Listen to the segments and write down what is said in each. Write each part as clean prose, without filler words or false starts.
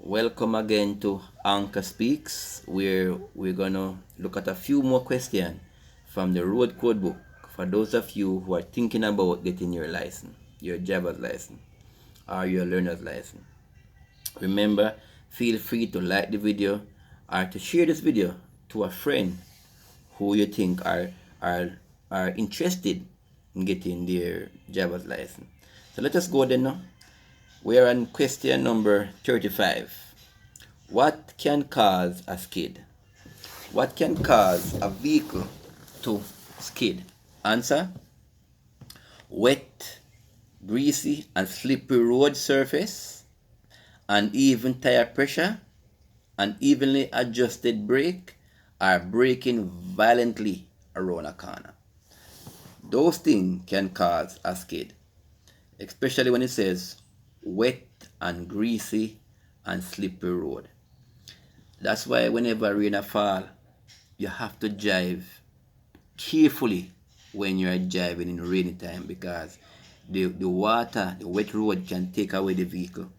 Welcome again to Anchor Speaks, where we're gonna look at a few more questions from the road code book for those of you who are thinking about getting your license, your driver's license, or your learner's license. Remember, feel free to like the video or to share this video to a friend who you think are interested in getting their driver's license. So let us go then now. We're on question number 35. What can cause a skid? What can cause a vehicle to skid? Answer: wet, greasy, and slippery road surface, uneven tire pressure, unevenly adjusted brake, or braking violently around a corner. Those things can cause a skid, especially when it says wet and greasy and slippery road. That's why whenever rain fall, you have to drive carefully when you're driving in rainy time, because the water, the wet road can take away the vehicle.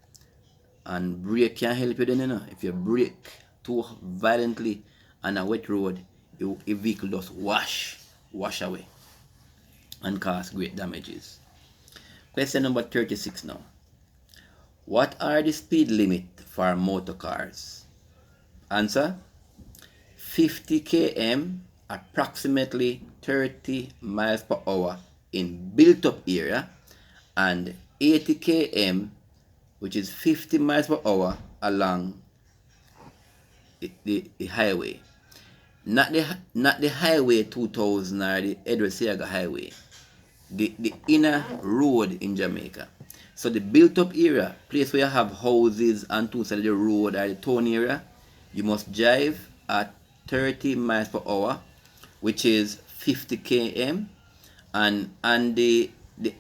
And brake can help you then, If you brake too violently on a wet road, the vehicle just wash away and cause great damages. Question number 36 now. What are the speed limit for motor cars? Answer: 50 km, approximately 30 miles per hour in built up area, and 80 km, which is 50 miles per hour along the highway. Not the highway 2000 or the Edward Seaga highway. The inner road in Jamaica. So the built up area, place where you have houses and two sides of the road or the town area, you must drive at 30 miles per hour, which is 50 km. And the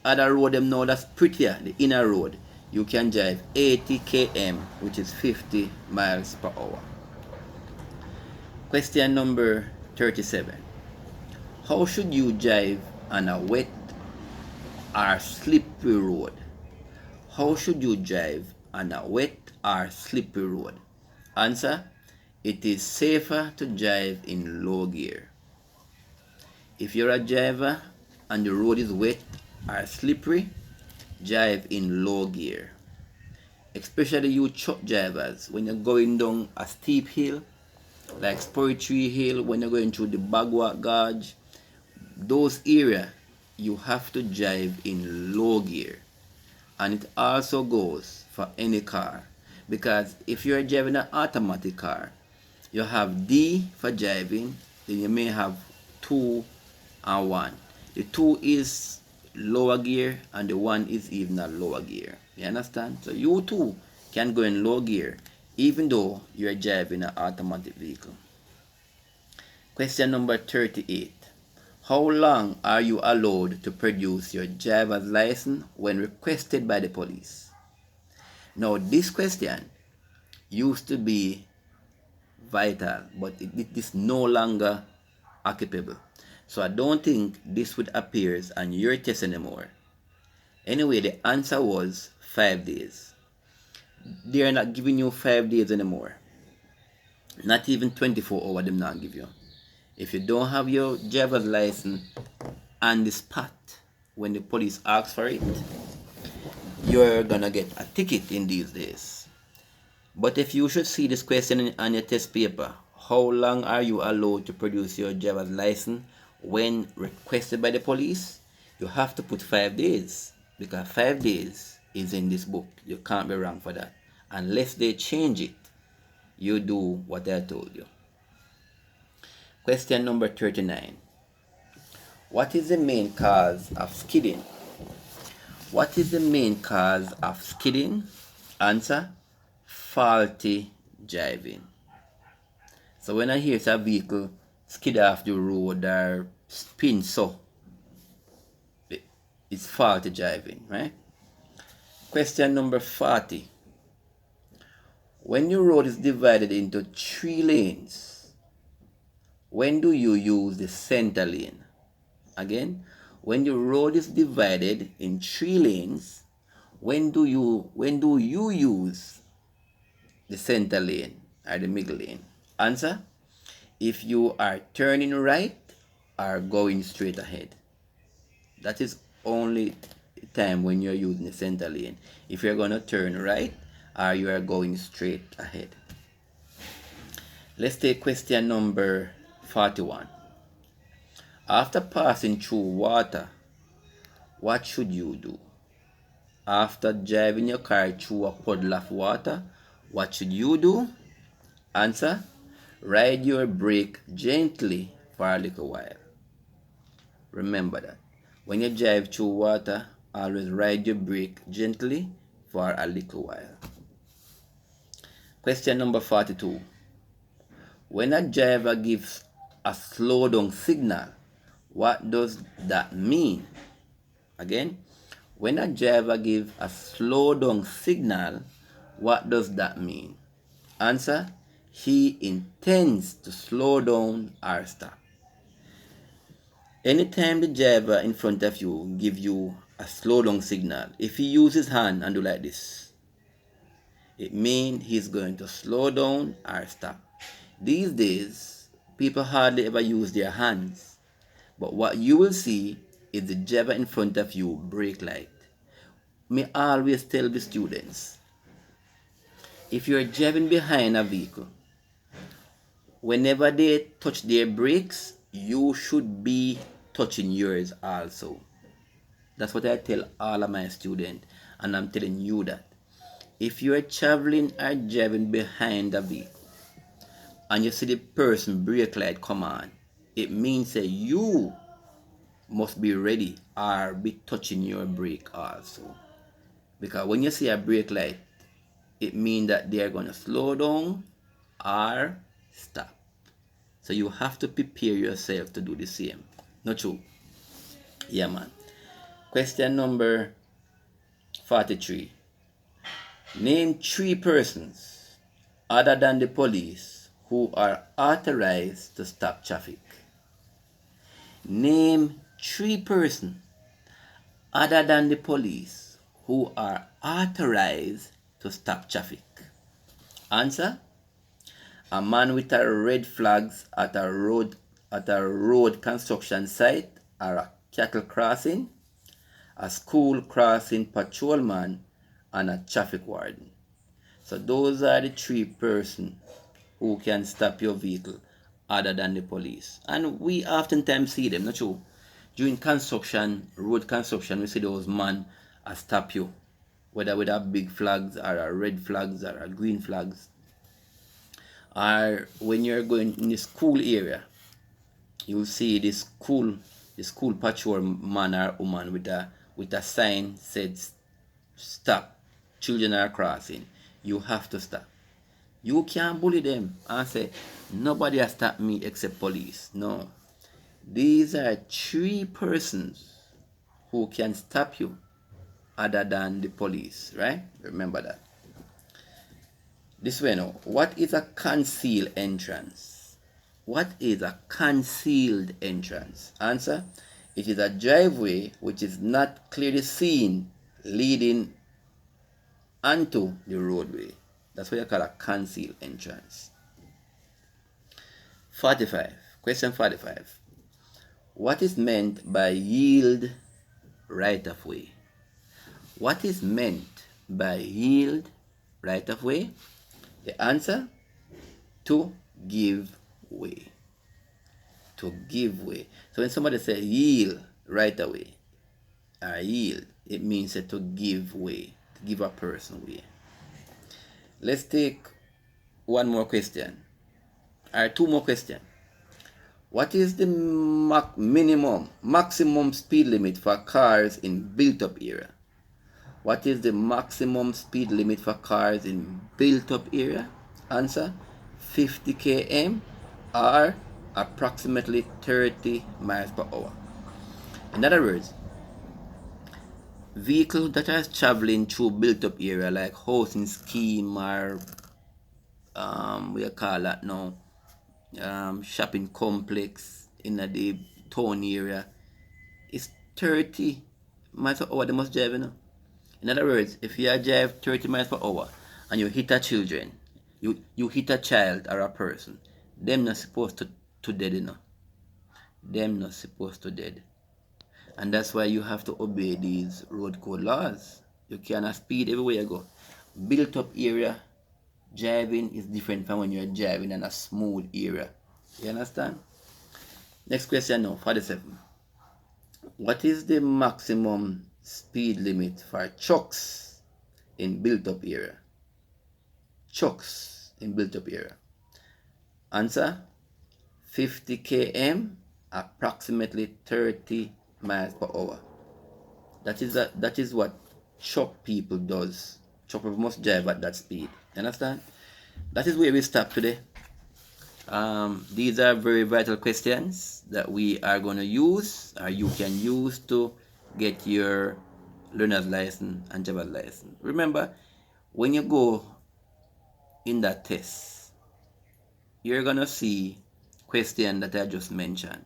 other road them now that's prettier, the inner road, you can drive 80 km, which is 50 miles per hour. Question number 37. How should you drive on a wet or slippery road? How should you drive on a wet or slippery road? Answer: it is safer to drive in low gear. If you're a driver and the road is wet or slippery, drive in low gear. Especially you truck drivers, when you're going down a steep hill, like Tree Hill, when you're going through the Bagwat Gorge, those areas, you have to drive in low gear. And it also goes for any car, because if you're driving an automatic car, you have D for driving, then you may have 2 and 1. The 2 is lower gear and the 1 is even a lower gear. You understand? So you too can go in low gear even though you're driving an automatic vehicle. Question number 38. How long are you allowed to produce your driver's license when requested by the police? Now, this question used to be vital, but it is no longer applicable. So I don't think this would appear on your test anymore. Anyway, the answer was 5 days. They are not giving you 5 days anymore. Not even 24 hours them not give you. If you don't have your driver's license on the spot when the police ask for it, you're gonna get a ticket in these days. But if you should see this question on your test paper, how long are you allowed to produce your driver's license when requested by the police? You have to put 5 days, because 5 days is in this book. You can't be wrong for that. Unless they change it, you do what I told you. Question number 39. What is the main cause of skidding? What is the main cause of skidding? Answer: faulty driving. So when I hear a vehicle skid off the road or spin so, it's faulty driving, right? Question number 40. When your road is divided into 3 lanes, when do you use the center lane? Again, when the road is divided in 3 lanes, when do you use the center lane or the middle lane? Answer: if you are turning right or going straight ahead. That is only time when you're using the center lane. If you're going to turn right or you are going straight ahead. Let's take question number 41. After passing through water, what should you do? After driving your car through a puddle of water, what should you do? Answer: ride your brake gently for a little while. Remember that. When you drive through water, always ride your brake gently for a little while. Question number 42. When a driver gives a slow down signal, what does that mean? Again, when a driver gives a slow down signal, what does that mean? Answer: he intends to slow down or stop. Anytime the driver in front of you give you a slow down signal, if he uses his hand and do like this, it means he's going to slow down or stop. These days, people hardly ever use their hands, but what you will see is the driver in front of you brake light. Me always tell the students, if you're driving behind a vehicle, whenever they touch their brakes, you should be touching yours also. That's what I tell all of my students, and I'm telling you that. If you are traveling or driving behind a vehicle and you see the person brake light come on, it means that you must be ready or be touching your brake also. Because when you see a brake light, it means that they are going to slow down or stop. So you have to prepare yourself to do the same. Not true? Yeah, man. Question number 43. Name 3 persons other than the police who are authorized to stop traffic. Name 3 persons other than the police who are authorized to stop traffic. Answer: a man with a red flags at a road construction site or a cattle crossing, a school crossing patrolman, and a traffic warden. So those are the 3 persons who can stop your vehicle other than the police. And we oftentimes see them, not true? During construction, road construction, we see those men stop you, whether with a big flags or a red flags or a green flags. Or when you're going in the school area, you'll see the school patrol man or woman with a sign said stop, children are crossing. You have to stop. You can't bully them and say nobody has stopped me except police. No. These are 3 persons who can stop you other than the police, right? Remember that. This way now. What is a concealed entrance? What is a concealed entrance? Answer: it is a driveway which is not clearly seen leading onto the roadway. That's what you call a concealed entrance. 45. Question 45. What is meant by yield right of way? What is meant by yield right of way? The answer: to give way. To give way. So when somebody says yield right away or yield, it means to give way, to give a person way. Let's take one more question or 2 more questions. What is the maximum speed limit for cars in built-up area? What is the maximum speed limit for cars in built-up area? Answer: 50 km or approximately 30 miles per hour. In other words, vehicles that are traveling through built-up area like housing scheme or we call that now shopping complex in the town area, is 30 miles per hour they must drive, you know. In other words, if you drive 30 miles per hour and you hit a children, You hit a child or a person, them not supposed to dead, you know. Them not supposed to dead. And that's why you have to obey these road code laws. You cannot speed everywhere you go. Built up area, driving is different from when you're driving in a smooth area. You understand? Next question now, 47. What is the maximum speed limit for trucks in built up area? Trucks in built up area. Answer, 50 km, approximately 30 miles per hour. That is what truck people does. Truck people must drive at that speed. You understand? That is where we stop today. These are very vital questions that we are going to use, or you can use to get your learner's license and driver's license. Remember, when you go in that test, you're going to see questions that I just mentioned.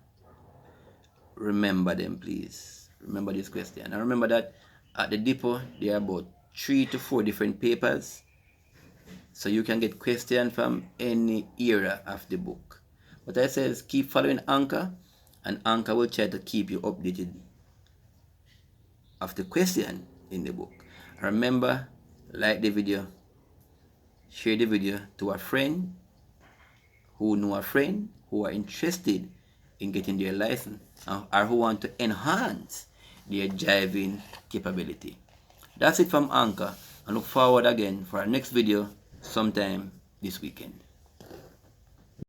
Remember them, please. Remember this question. And remember that at the depot, there are about 3 to 4 different papers. So you can get questions from any era of the book. But I says keep following Anchor, and Anchor will try to keep you updated of the question in the book. Remember, like the video, share the video to a friend who know a friend who are interested in getting their license or who want to enhance their driving capability. That's it from Anchor, and look forward again for our next video sometime this weekend.